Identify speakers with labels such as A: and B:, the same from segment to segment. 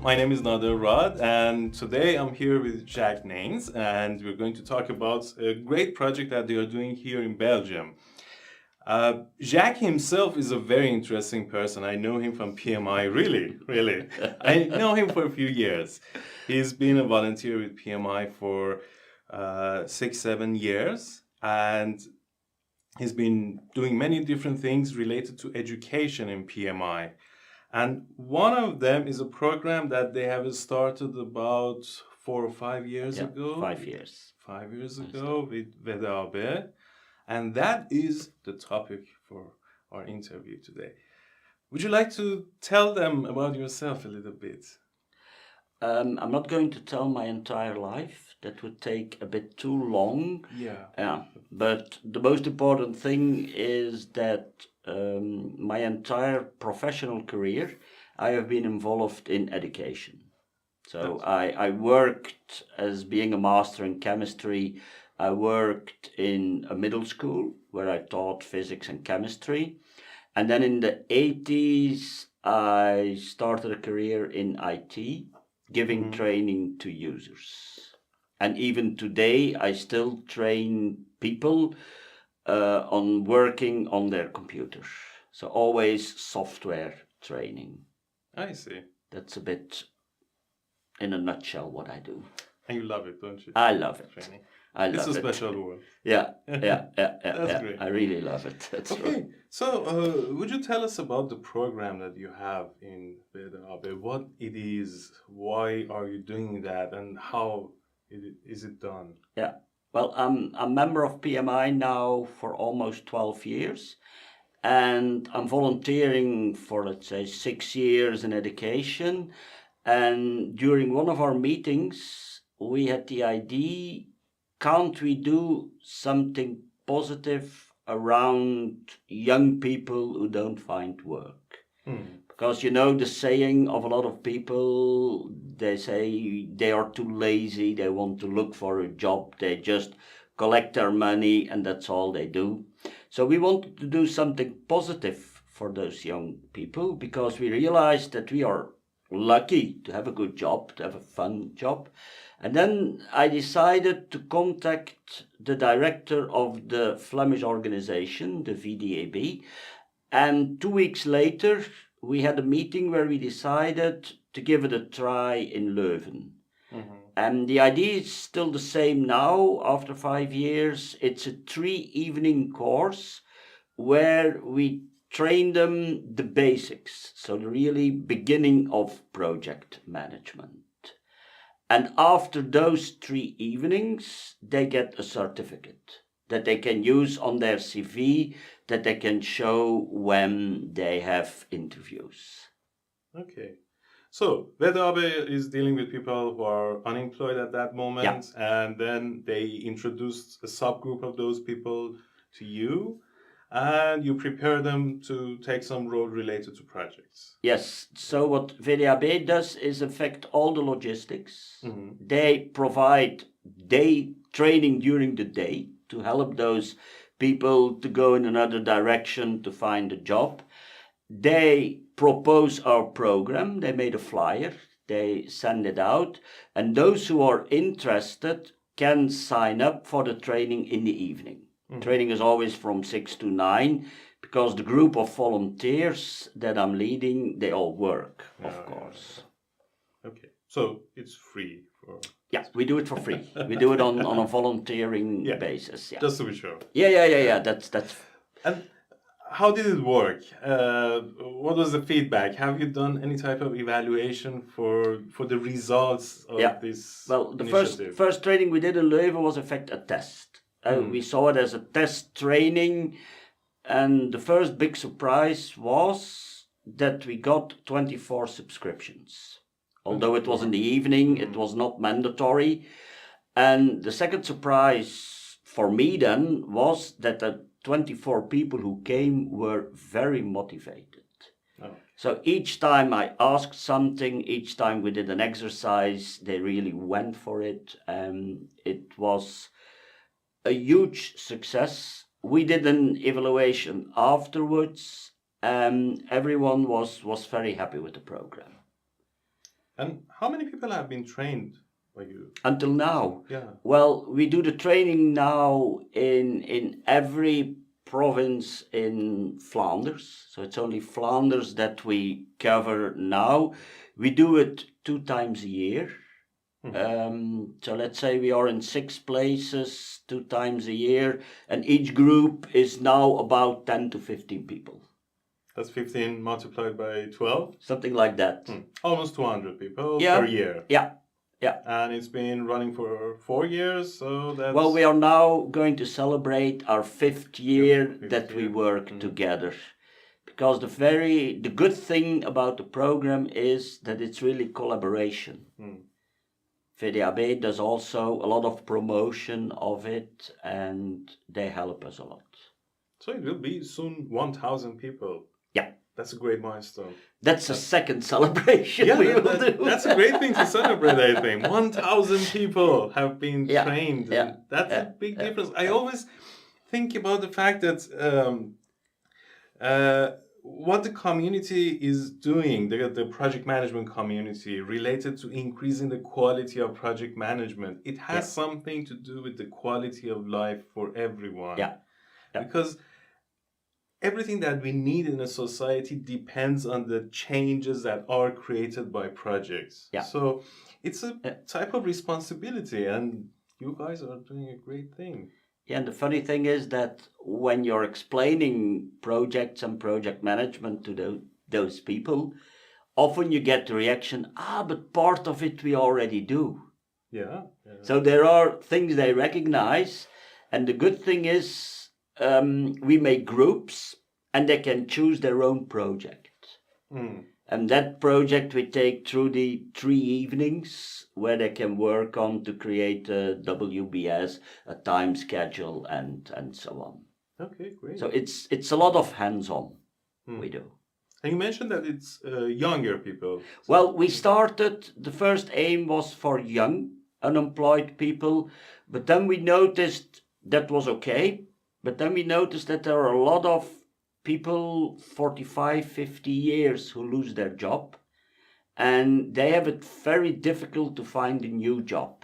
A: My name is Nader Rod, and today I'm here with Jack Nains, and we're going to talk about a great project that they are doing here in Belgium. Jack himself is a very interesting person. I know him from PMI, really, really. I know him for a few years. He's been a volunteer with PMI for 6, 7 years, and he's been doing many different things related to education in PMI. And one of them is a program that they have started about 4 or 5 years ago.
B: 5 years.
A: 5 years ago with Vedabe. And that is the topic for our interview today. Would you like to tell them about yourself a little bit?
B: I'm not going to tell my entire life. That would take a bit too long.
A: Yeah.
B: But the most important thing is that my entire professional career, I have been involved in education. So I worked as being a master in chemistry. I worked in a middle school where I taught physics and chemistry. And then in the 80s, I started a career in IT, giving training to users. And even today, I still train people on working on their computers. So always software training.
A: I see.
B: That's a bit, in a nutshell, what I do.
A: And you love it, don't you?
B: I love it.
A: Training.
B: I love it.
A: It's a special world.
B: Yeah.
A: That's great.
B: I really love it. That's right.
A: So would you tell us about the program that you have in Vedabe? What it is, why are you doing that, and how is it done?
B: Yeah. Well, I'm a member of PMI now for almost 12 years, and I'm volunteering for, let's say, 6 years in education. And during one of our meetings, we had the idea, can't we do something positive around young people who don't find work? Because you know the saying of a lot of people, they say they are too lazy, they want to look for a job, they just collect their money and that's all they do. So we wanted to do something positive for those young people because we realized that we are lucky to have a good job, to have a fun job. And then I decided to contact the director of the Flemish organization, the VDAB, and 2 weeks later, we had a meeting where we decided to give it a try in Leuven. And the idea is still the same now, after 5 years. It's a 3-evening course where we train them the basics, so the really beginning of project management. And after those 3 evenings, they get a certificate that they can use on their CV, that they can show when they have interviews.
A: Okay. So Vedabe is dealing with people who are unemployed at that moment, and then they introduced a subgroup of those people to you, and you prepare them to take some role related to projects.
B: Yes. So what VDAB does is affect all the logistics. They provide day training during the day to help those people to go in another direction to find a job. They propose our program. They made a flyer. They send it out. And those who are interested can sign up for the training in the evening. Training is always from 6 to 9 because the group of volunteers that I'm leading, they all work, of course.
A: Okay. So it's free for...
B: Yeah, we do it for free. We do it on a volunteering basis. Yeah.
A: Just to be sure.
B: Yeah. That's.
A: And how did it work? What was the feedback? Have you done any type of evaluation for the results of this?
B: Well, the
A: initiative?
B: first training we did in Leuven was in fact a test. We saw it as a test training, and the first big surprise was that we got 24 subscriptions. Although it was in the evening, it was not mandatory. And the second surprise for me then was that the 24 people who came were very motivated. So each time I asked something, each time we did an exercise, they really went for it. It was a huge success. We did an evaluation afterwards, and everyone was very happy with the program.
A: And how many people have been trained by you?
B: Until now.
A: Yeah.
B: Well, we do the training now in every province in Flanders. So it's only Flanders that we cover now. We do it 2 times a year. So let's say we are in 6 places 2 times a year, and each group is now about 10 to 15 people.
A: That's 15 multiplied by 12?
B: Something like that.
A: Almost 200 people
B: Yeah.
A: per year.
B: Yeah. Yeah.
A: And it's been running for 4 years, so that's...
B: Well, we are now going to celebrate our 5th year
A: fifth
B: that we
A: year.
B: work together. Because the good thing about the program is that it's really collaboration. VDAB does also a lot of promotion of it, and they help us a lot.
A: So it will be soon 1,000 people.
B: Yeah.
A: That's a great milestone.
B: That's a second celebration
A: Yeah,
B: we will do.
A: that's a great thing to celebrate, I think. 1,000 people have been
B: Yeah,
A: trained.
B: yeah,
A: That's a big difference. I always think about the fact that what the community is doing, the project management community, related to increasing the quality of project management, it has something to do with the quality of life for everyone.
B: Yeah.
A: Because everything that we need in a society depends on the changes that are created by projects.
B: Yeah.
A: So it's a type of responsibility, and you guys are doing a great thing.
B: Yeah, and the funny thing is that when you're explaining projects and project management to those people, often you get the reaction, but part of it we already do.
A: Yeah.
B: So there are things they recognize, and the good thing is we make groups and they can choose their own project. And that project we take through the 3 evenings where they can work on to create a WBS, a time schedule, and so on.
A: Okay, great.
B: So it's a lot of hands-on we do.
A: And you mentioned that it's younger people.
B: Well, we started, the first aim was for young, unemployed people, but then we noticed that was okay. But then we noticed that there are a lot of people 45, 50 years who lose their job, and they have it very difficult to find a new job.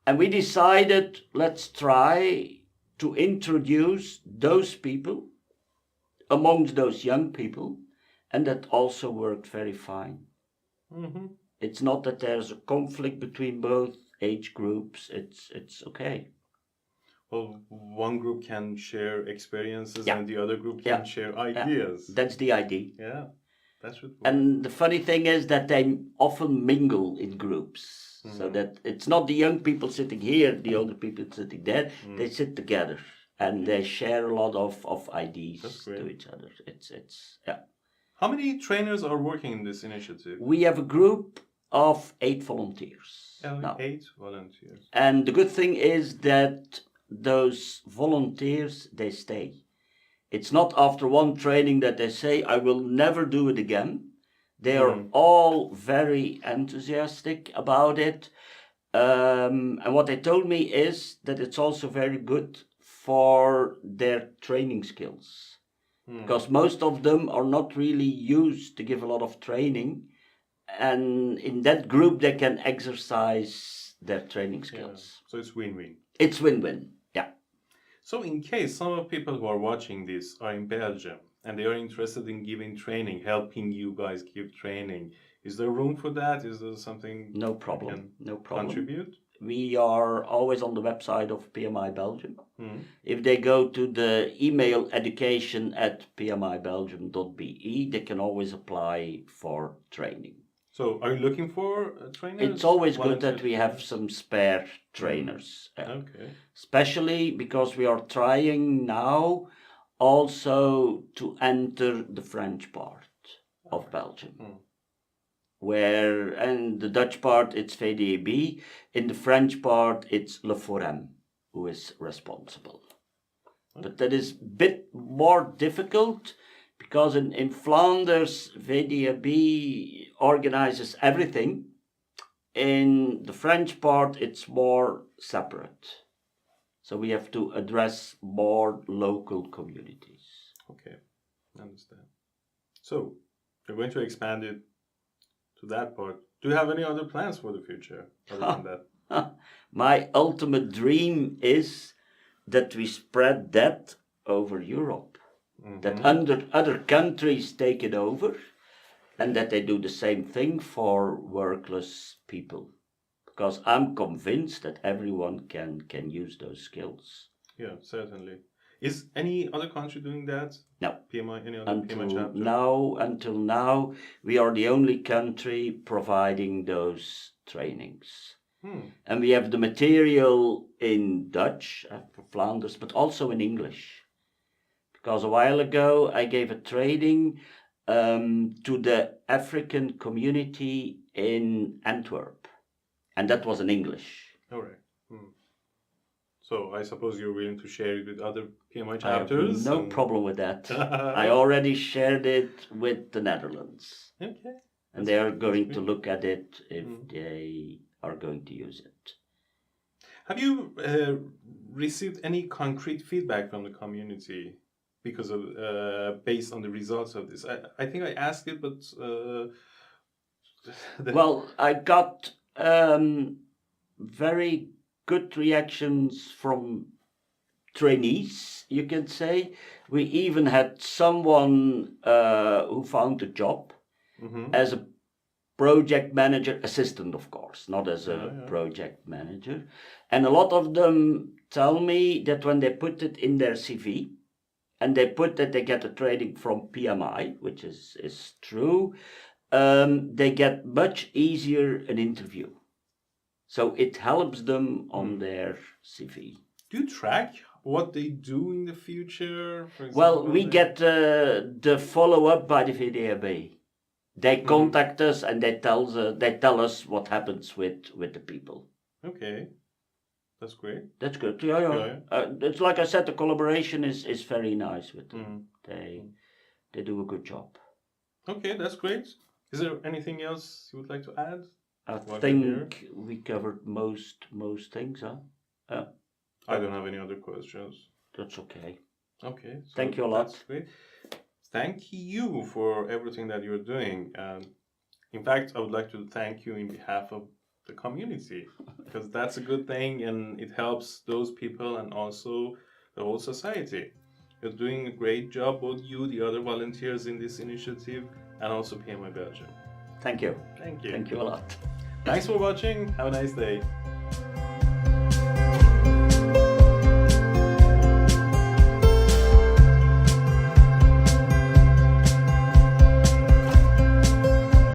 B: And we decided, let's try to introduce those people amongst those young people, and that also worked very fine. It's not that there's a conflict between both age groups, it's okay.
A: Well, one group can share experiences and the other group can share ideas.
B: That's the idea.
A: Yeah, that should work.
B: And the funny thing is that they often mingle in groups. So that it's not the young people sitting here, the older people sitting there. They sit together and they share a lot of ideas to each other. It's
A: How many trainers are working in this initiative?
B: We have a group of 8 volunteers.
A: Now. 8 volunteers.
B: And the good thing is that those volunteers, they stay. It's not after one training that they say, I will never do it again. They are all very enthusiastic about it. And what they told me is that it's also very good for their training skills. Because most of them are not really used to give a lot of training. And in that group, they can exercise their training skills.
A: So it's win-win.
B: It's win-win.
A: So in case some of the people who are watching this are in Belgium and they are interested in giving training, helping you guys give training, is there room for that? Is there something
B: no problem. No problem.
A: Contribute?
B: We are always on the website of PMI Belgium. If they go to the email education@pmibelgium.be, they can always apply for training.
A: So are you looking for trainers?
B: It's always good that we have some spare trainers.
A: Okay.
B: Especially because we are trying now also to enter the French part of Belgium. Where, and the Dutch part, it's VDAB. In the French part, it's Le Forum who is responsible. But that is a bit more difficult because in Flanders, VDAB organizes everything. In the French part, it's more separate. So we have to address more local communities.
A: Okay, I understand. So you're going to expand it to that part Do you have any other plans for the future other than that?
B: My ultimate dream is that we spread that over Europe, that other countries take it over, and that they do the same thing for workless people. Because I'm convinced that everyone can use those skills.
A: Yeah, certainly. Is any other country doing that?
B: No.
A: PMI, any other PMI chapter?
B: Until now, we are the only country providing those trainings. And we have the material in Dutch for Flanders, but also in English. Because a while ago I gave a training to the African community in Antwerp, and that was in English.
A: All right. So I suppose you're willing to share it with other PMI
B: I have
A: chapters?
B: no problem with that. I already shared it with the Netherlands.
A: Okay.
B: And they are going to look at it if they are going to use it.
A: Have you received any concrete feedback from the community because of based on the results of this? I think I asked it, but
B: well, I got very good reactions from trainees, you can say. We even had someone who found a job as a project manager, assistant of course, not as a project manager. And a lot of them tell me that when they put it in their CV, and they put that they get a training from PMI, which is true, they get much easier an interview. So it helps them on their CV.
A: Do you track what they do in the future? For example,
B: well, we get the follow-up by the VDAB. They contact us and they tell us what happens with the people.
A: Okay, that's great.
B: That's good. Yeah. It's like I said, the collaboration is very nice with them. They do a good job.
A: Okay, that's great. Is there anything else you would like to add?
B: I think we covered most things, huh?
A: I don't have any other questions.
B: That's okay.
A: Okay. So
B: thank you a lot.
A: That's great. Thank you for everything that you're doing. In fact, I would like to thank you in behalf of the community, because that's a good thing and it helps those people and also the whole society. You're doing a great job, both you, the other volunteers in this initiative, and also PMI Belgium.
B: Thank you.
A: Thank you.
B: Thank you a lot.
A: Thanks for watching. Have a nice day.